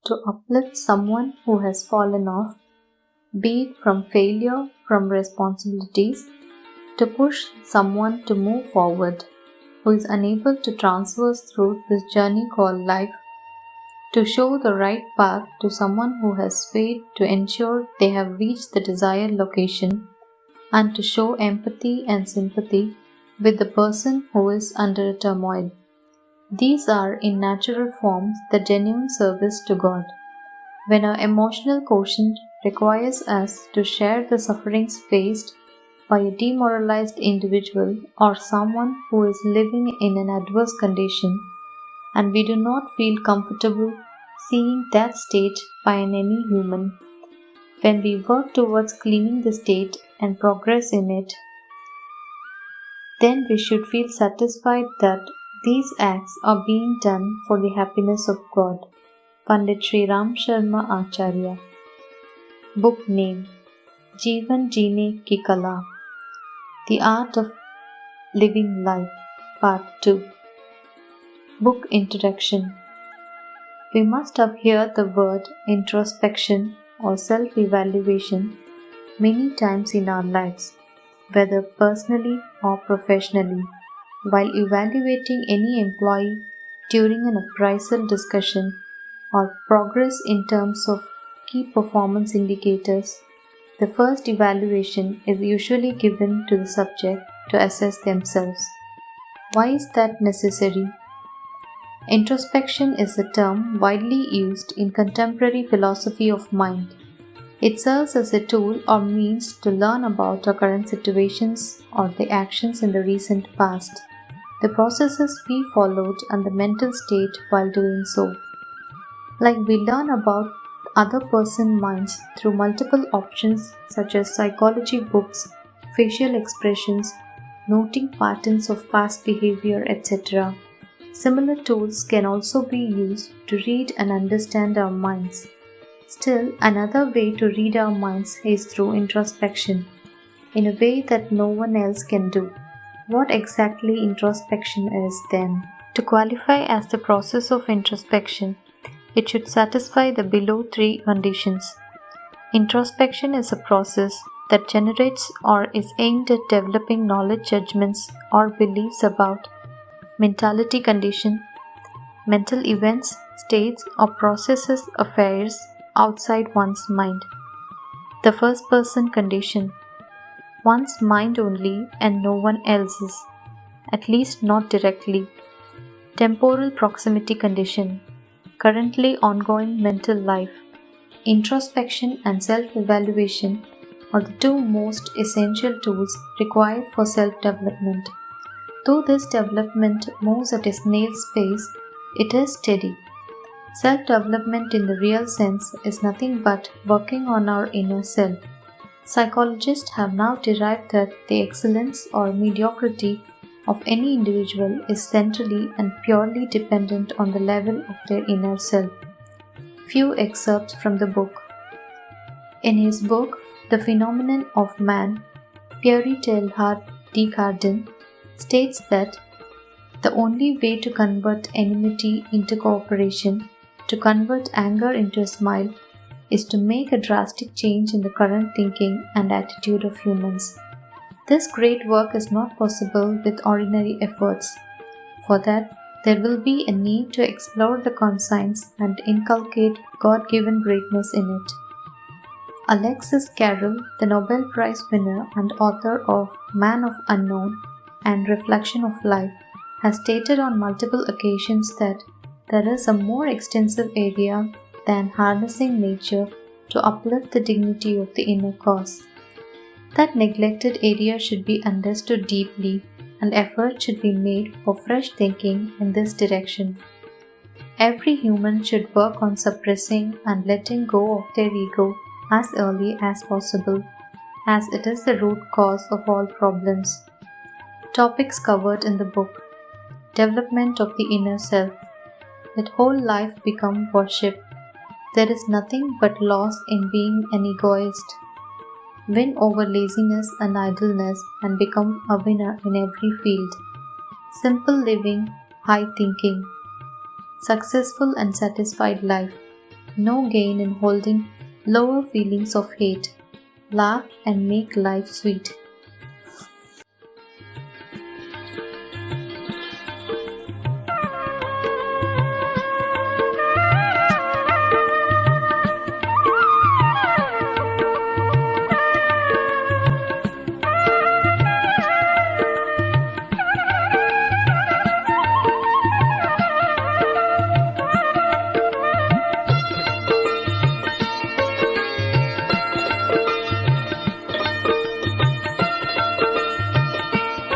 to uplift someone who has fallen off, be it from failure, from responsibilities, to push someone to move forward, who is unable to traverse through this journey called life, to show the right path to someone who has failed to ensure they have reached the desired location, and to show empathy and sympathy with the person who is under a turmoil. These are, in natural forms, the genuine service to God. When our emotional quotient requires us to share the sufferings faced by a demoralized individual or someone who is living in an adverse condition, and we do not feel comfortable seeing that state by any human, when we work towards cleaning the state and progress in it, then we should feel satisfied that these acts are being done for the happiness of God. Pandit Sri Ram Sharma Acharya. Book name: Jeevan Jeene Ki Kala, The Art of Living Life, Part 2. Book Introduction. We must have heard the word introspection or self-evaluation many times in our lives, whether personally or professionally, while evaluating any employee during an appraisal discussion or progress in terms of key performance indicators. The first evaluation is usually given to the subject to assess themselves. Why is that necessary? Introspection is a term widely used in contemporary philosophy of mind. It serves as a tool or means to learn about our current situations or the actions in the recent past, the processes we followed, and the mental state while doing so. Like we learn about other person's minds through multiple options such as psychology books, facial expressions, noting patterns of past behavior, etc. Similar tools can also be used to read and understand our minds. Still, another way to read our minds is through introspection, in a way that no one else can do. What exactly introspection is then? To qualify as the process of introspection, it should satisfy the below three conditions. Introspection is a process that generates or is aimed at developing knowledge, judgments, or beliefs about mentality condition, mental events, states, or processes, affairs outside one's mind. The first person condition: one's mind only and no one else's, at least not directly. Temporal proximity condition: currently ongoing mental life. Introspection and self-evaluation are the two most essential tools required for self-development. Though this development moves at a snail's pace, it is steady. Self-development in the real sense is nothing but working on our inner self. Psychologists have now derived that the excellence or mediocrity of any individual is centrally and purely dependent on the level of their inner self. Few excerpts from the book. In his book, The Phenomenon of Man, Pierre Teilhard de Chardin states that the only way to convert enmity into cooperation, to convert anger into a smile, is to make a drastic change in the current thinking and attitude of humans. This great work is not possible with ordinary efforts. For that, there will be a need to explore the conscience and inculcate God-given greatness in it. Alexis Carrel, the Nobel Prize winner and author of Man of Unknown and Reflection of Life, has stated on multiple occasions that there is a more extensive area than harnessing nature to uplift the dignity of the inner cause. That neglected area should be understood deeply, and effort should be made for fresh thinking in this direction. Every human should work on suppressing and letting go of their ego as early as possible, as it is the root cause of all problems. Topics covered in the book: development of the inner self. Let whole life become worship. There is nothing but loss in being an egoist. Win over laziness and idleness and become a winner in every field. Simple living, high thinking. Successful and satisfied life. no gain in holding lower feelings of hate. Laugh and make life sweet.